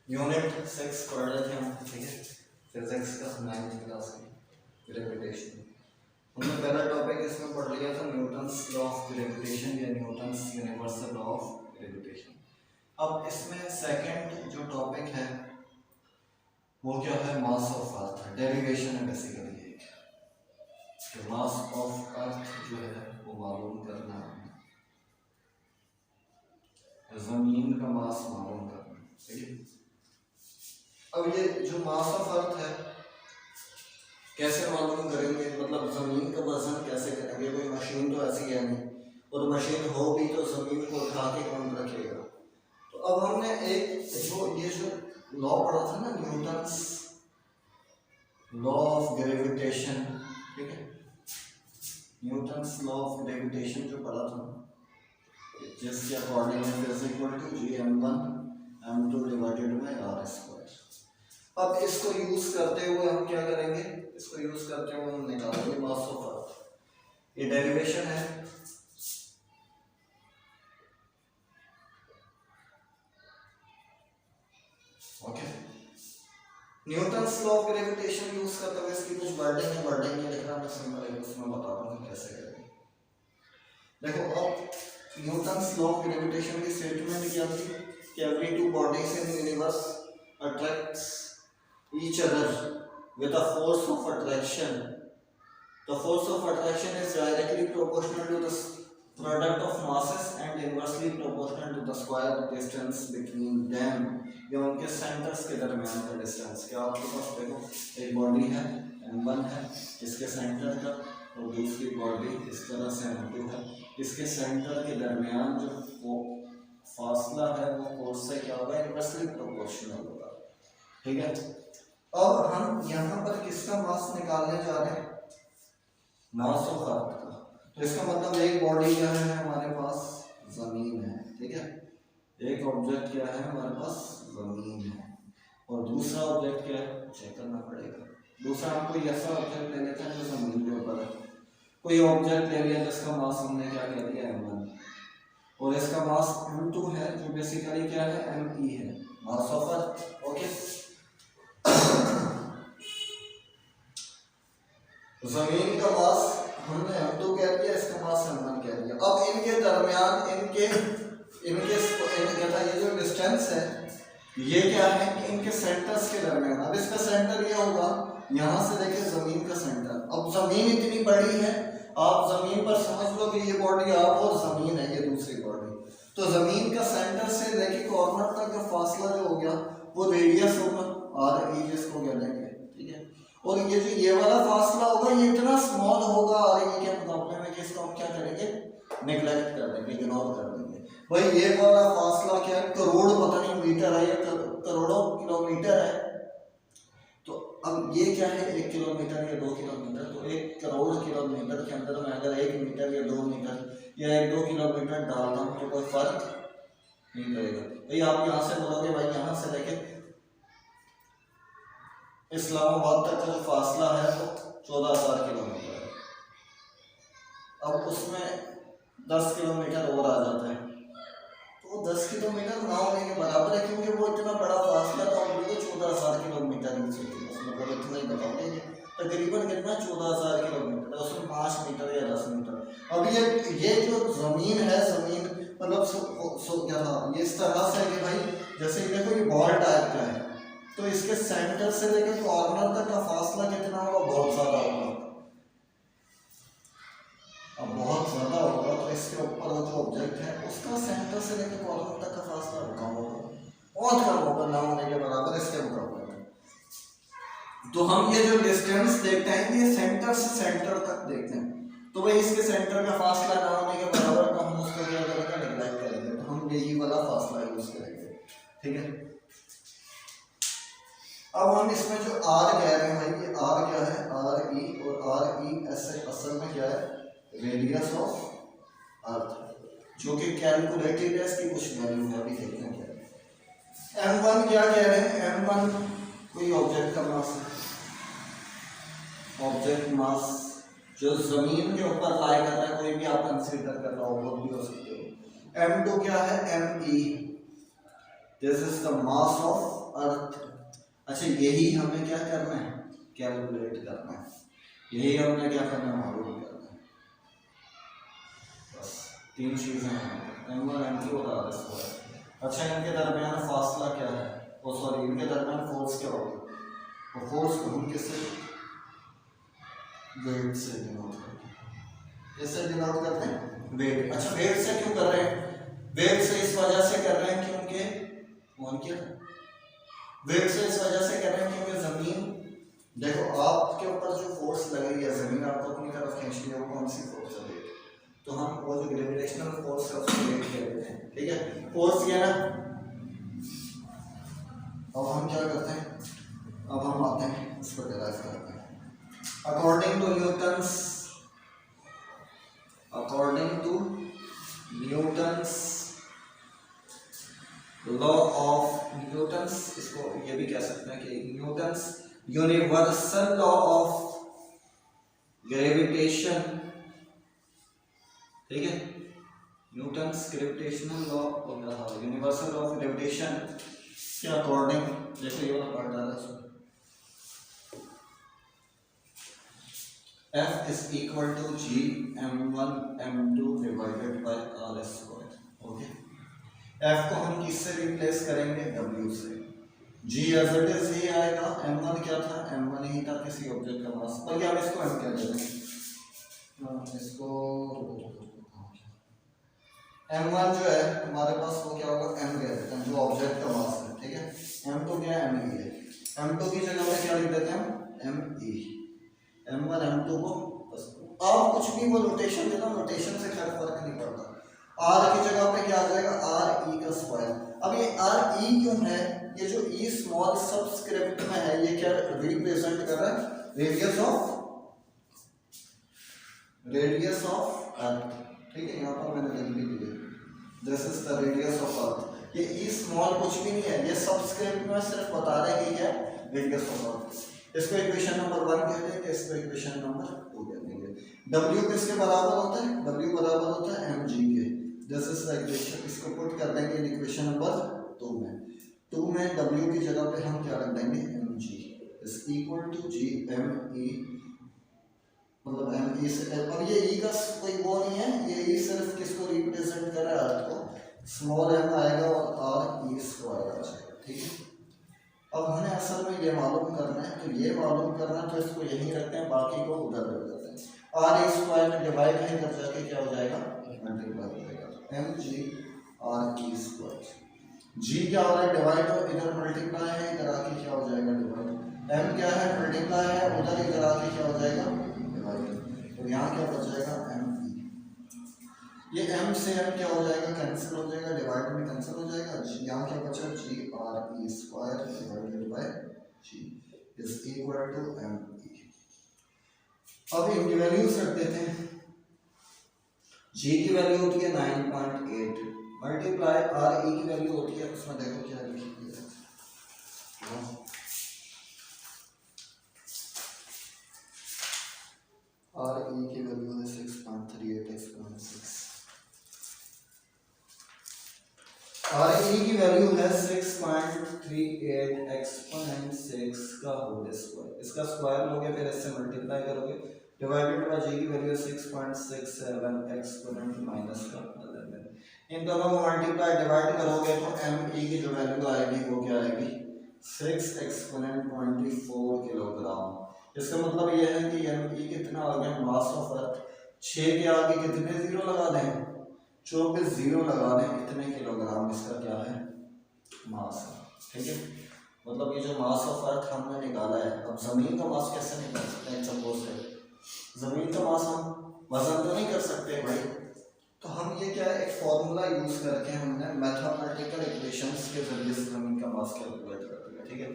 Unit 6 पढ़ रहे थे हम, ठीक है, फिजिक्स का 9th क्लास की ग्रेविटेशन। हमने पहला टॉपिक इसमें पढ़ लिया था न्यूटन्स लॉ ऑफ ग्रेविटेशन या Newton's universal law of gravitation. अब इसमें सेकंड जो टॉपिक है वो क्या है, मास ऑफ अर्थ। डेरिवेशन है बेसिकली ये कि मास ऑफ अर्थ जो है वो मालूम करना है, जमीन का मास मालूम करना, ठीक है। अब ये जो मास ऑफ अर्थ है कैसे मालूम करेंगे, मतलब जमीन का वजन कैसे करेंगे? कोई मशीन तो ऐसी है नहीं, और मशीन हो भी तो जमीन को उठा के कौन रखेगा। तो अब हमने एक जो लॉ पढ़ा था ना, न्यूटन्स लॉ ऑफ ग्रेविटेशन, ठीक है, न्यूटन्स लॉ ऑफ ग्रेविटेशन जो पढ़ा था, जिसके according is equal to Gm1 m2 divided by r²। अब इसको यूज करते हुए हम क्या करेंगे, इसको यूज करते हुए हम निकालेंगे मास ऑफ अर्थ। ये डेरिवेशन है, okay. Newton's law of gravitation use करते हुए इसकी कुछ वर्डिंग है, वर्डिंग ये लिखना मैं सिंपल है, उसमें बता रहा हूँ कैसे करेंगे। देखो अब न्यूटन्स लॉ ऑफ ग्रेविटेशन की स्टेटमेंट क्या थी कि every two bodies in universe attracts each other with a force of attraction. The force of attraction is directly proportional to the product of masses and inversely proportional to the square distance between them. ये उनके centres के दरमियान का distance. क्या आपके पास देखो एक body है m1 है, इसके सेंटर का, और दूसरी बॉडी इस तरह से m2 है, इसके सेंटर के दरमियान जो वो फासला है वो फोर्स से क्या होगा, इनवर्सली प्रोपोर्शनल होगा, ठीक है। अब हम यहाँ पर किसका मास निकालने जा रहे हैं, मास ऑफ अर्थ का। तो इसका मतलब एक बॉडी क्या है हमारे पास, जमीन है, ठीक है। एक ऑब्जेक्ट क्या है हमारे पास, जमीन है, और दूसरा ऑब्जेक्ट क्या है, चेक करना पड़ेगा। दूसरा हम कोई ऐसा ऑब्जेक्ट ले लेते हैं जो जमीन के ऊपर है, कोई ऑब्जेक्ट ले लिया जिसका मास हमने क्या कह दिया, m1, और इसका मास m2 है जो बेसिकली क्या है, me है, मास ऑफ अर्थ, ओके। जमीन का मास हमने m2 कह दिया, इसका मास m1 कह दिया। अब इनके दरमियान इनके ये जो डिस्टेंस है ये क्या है कि इनके सेंटर्स के दरमियान। अब इसका सेंटर ये होगा, यहाँ से लेके जमीन का सेंटर। अब जमीन इतनी बड़ी है, आप जमीन पर समझ लो कि ये बॉडी आप और जमीन है, ये दूसरी बॉडी। तो जमीन का सेंटर से लेके कॉर्नर तक का फासला जो हो गया वो रेडियस होगा, r जिसको कहते हैं, ठीक है। और ये जो ये वाला फासला होगा ये इतना स्मॉल होगा और ये के मुकाबले में, कि इसको हम क्या करेंगे, नेग्लेक्ट कर देंगे, इग्नोर कर देंगे। भाई ये वाला फासला क्या है, करोड़ पता नहीं मीटर है या करोड़ों किलोमीटर है। तो अब ये क्या है, 1 किलोमीटर या 2 किलोमीटर, तो 1 करोड़ किलोमीटर के अंदर में अगर 1 मीटर या 2 मीटर या 1-2 किलोमीटर डालता हूँ तो कोई फर्क नहीं पड़ेगा। भाई आप यहाँ से बोलोगे भाई यहाँ से लेके इस्लामाबाद तक का जो फासला है वो 14,000 किलोमीटर है। अब उसमें 10 किलोमीटर और आ जाता है, तो 10 किलोमीटर ना होने के बराबर है, क्योंकि वो इतना बड़ा फासला तो हम लोग 14,000 किलोमीटर ही चाहिए, मतलब इतना ही बताओगे तकरीबन कितना, 14,000 किलोमीटर, उसमें 5 मीटर या 10 मीटर। अब ये जो जमीन है, जमीन मतलब क्या था, ये इस तरह से है कि भाई जैसे देखो ये बॉल टाइप का है, तो इसके सेंटर से लेकर कॉर्नर तक का फासला कितना होगा, बहुत ज्यादा होगा। अब बहुत ज्यादा होगा तो इसके ऊपर जो ऑब्जेक्ट है उसका सेंटर से लेकर कॉर्नर तक का फासला कम होगा, बहुत कम होगा, ना होने के बराबर इसके मुकाबले में। तो हम ये जो डिस्टेंस देखते हैं ये सेंटर से सेंटर तक देखते हैं, तो भाई इसके सेंटर का फासला ना होने के बराबर, तो हम उसको क्या करेंगे, नेग्लेक्ट करेंगे, तो हम यही वाला फासला यूज करेंगे, ठीक है। अब हम इसमें जो r कह रहे हैं भाई, ये r क्या है, re, और re ऐसे असल में क्या है, रेडियस ऑफ अर्थ, जो कि कैलकुलेटेड है, इसकी कुछ वैल्यू है, अभी देखते हैं क्या है। m1 क्या कह रहे हैं, m1 कोई ऑब्जेक्ट का मास है, ऑब्जेक्ट मास जो जमीन के ऊपर लाई कर रहा है, कोई भी आप कंसीडर कर रहा हो, वो भी हो सकते हो। m2 क्या है, me, this is the mass of earth. अच्छा यही हमें क्या करना है, कैलकुलेट करना है, यही हमने क्या करना है, मालूम करना है। बस तीन चीजें हैं, M1 M2 और R स्क्वायर। अच्छा इनके दरमियान फासला क्या है, ओ सॉरी इनके दरमियान फोर्स क्या होगी, और फोर्स को हम किससे, वेट से डिनोट करते हैं। किससे डिनोट करते हैं, वेट। अच्छा वेट से क्यों कर रहे हैं, वेट से इस वजह से कर रहे हैं क्योंकि वेट से इस वजह से कर रहे हैं क्योंकि जमीन, देखो आपके ऊपर जो फोर्स लग रही है, जमीन आपको अपनी तरफ खींच रही है, वो कौन सी फोर्स है, वेट। तो हम वो जो ग्रेविटेशनल फोर्स है उसको वेट कह देते हैं, ठीक है, फोर्स ये ना। अब हम क्या करते हैं, अब हम आते हैं इसको डिराइव करते हैं। According to Newton's law of Newton's, इसको ये भी कह सकते हैं कि Newton's universal law of gravitation, ठीक है, न्यूटन्स ग्रेविटेशनल लॉ और यूनिवर्सल लॉ ऑफ ग्रेविटेशन के अकॉर्डिंग, देखो ये वाला पार्ट डाला है, F is equal to G M1 M2 divided by R square, okay. F को हम किससे रिप्लेस करेंगे, W से। G एज इट इज ही आएगा, M1 क्या था, M1 ही था किसी ऑब्जेक्ट का मास, बल्कि हम इसको M कह देते हैं, इसको M1 जो है हमारे पास वो क्या होगा, M कह देते हैं, जो ऑब्जेक्ट का मास है, ठीक है। M2 क्या है, ME है, M2 की जगह पे क्या लिख देते हैं हम, ME। M1 M2 को आप कुछ भी वो नोटेशन देना, नोटेशन से खैर फर्क नहीं पड़ता। R की जगह पे क्या आ जाएगा, RE का स्क्वायर। अब ये RE क्यों है, ये जो E स्मॉल सबस्क्रिप्ट में है ये क्या रिप्रेजेंट कर रहा है, रेडियस ऑफ अर्थ, ठीक है। यहाँ पर मैंने लिख भी दिया, this is the radius of earth. ये E स्मॉल कुछ भी नहीं है, ये सबस्क्रिप्ट में सिर्फ बता रहा है कि क्या रेडियस ऑफ अर्थ। इसको इक्वेशन नंबर 1 कहते हैं, इसको इक्वेशन नंबर 2 कहते हैं। W किसके बराबर होता है, W बराबर होता है mg के। दिस इज द इक्वेशन, इसको पुट कर देंगे इक्वेशन नंबर 2 में। 2 में W की जगह पे हम क्या रख देंगे, mg is equal to g me, मतलब me से। अब ये e का कोई वो नहीं है, ये e सिर्फ किसको रिप्रेजेंट कर रहा है, अर्थ को। स्मॉल m आएगा और r e स्क्वायर आ जाएगा, ठीक है। अब हमें असल में ये मालूम करना है, तो ये मालूम करना है तो इसको यहीं रखते हैं, बाकी को उधर रख देते हैं। आर ए स्क्वायर में डिवाइड है, इधर जाके क्या हो जाएगा, मल्टीप्लाई हो जाएगा, M G R E square. G क्या हो रहा है, डिवाइड, हो इधर मल्टीप्लाई है, इधर आके क्या हो जाएगा, डिवाइड। एम क्या है, मल्टीप्लाई है, उधर इधर आके क्या हो जाएगा, डिवाइड। तो यहाँ क्या बच जाएगा, एम ई। ये m से m क्या हो जाएगा, कैंसिल हो जाएगा, डिवाइड में कैंसिल हो जाएगा। यहाँ क्या बचा, G R E square divided by G is equal to m e। अब इनकी वैल्यूज रख देते हैं। g की वैल्यू होती है 9.8 मल्टीप्लाई r e की वैल्यू होती है, उसमें देखो क्या लिखी है, r e की वैल्यू है 6.38 एक्सपोनेंशियल 6। और e की वैल्यू है 6.38 एक्सपोनेंट 6 का होल स्क्वायर। इसका स्क्वायर लोगे फिर इससे मल्टीप्लाई करोगे, डिवाइडेड बाय g की वैल्यू 6.67 एक्सपोनेंट माइनस का 11। इन दोनों को मल्टीप्लाई डिवाइड करोगे तो me की जो वैल्यू आएगी वो क्या आएगी, 6 एक्सपोनेंट 24 किलोग्राम। इसका मतलब ये है कि me कितना हो गया, मास ऑफ अर्थ। 6 के आगे कितने जीरो लगा दें, 24 जीरो लगा दें, इतने किलोग्राम इसका क्या है, मास है, ठीक है। मतलब ये जो मास ऑफ अर्थ हमने निकाला है, अब जमीन का मास कैसे निकाल सकते हैं, सपोज से जमीन का मास हम वजन तो नहीं कर सकते भाई, तो हम ये क्या है, एक फॉर्मूला यूज करके हमने मैथमेटिकल इक्वेशंस के जरिए से जमीन का मास कैलकुलेट कर दिया, ठीक है।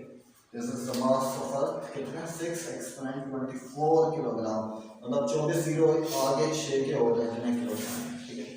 This is the mass of earth, कितना, 6 एक्सपोनेंट 24 किलोग्राम, मतलब 24 जीरो आगे 6 के हो जाए इतने किलोग्राम, ठीक है।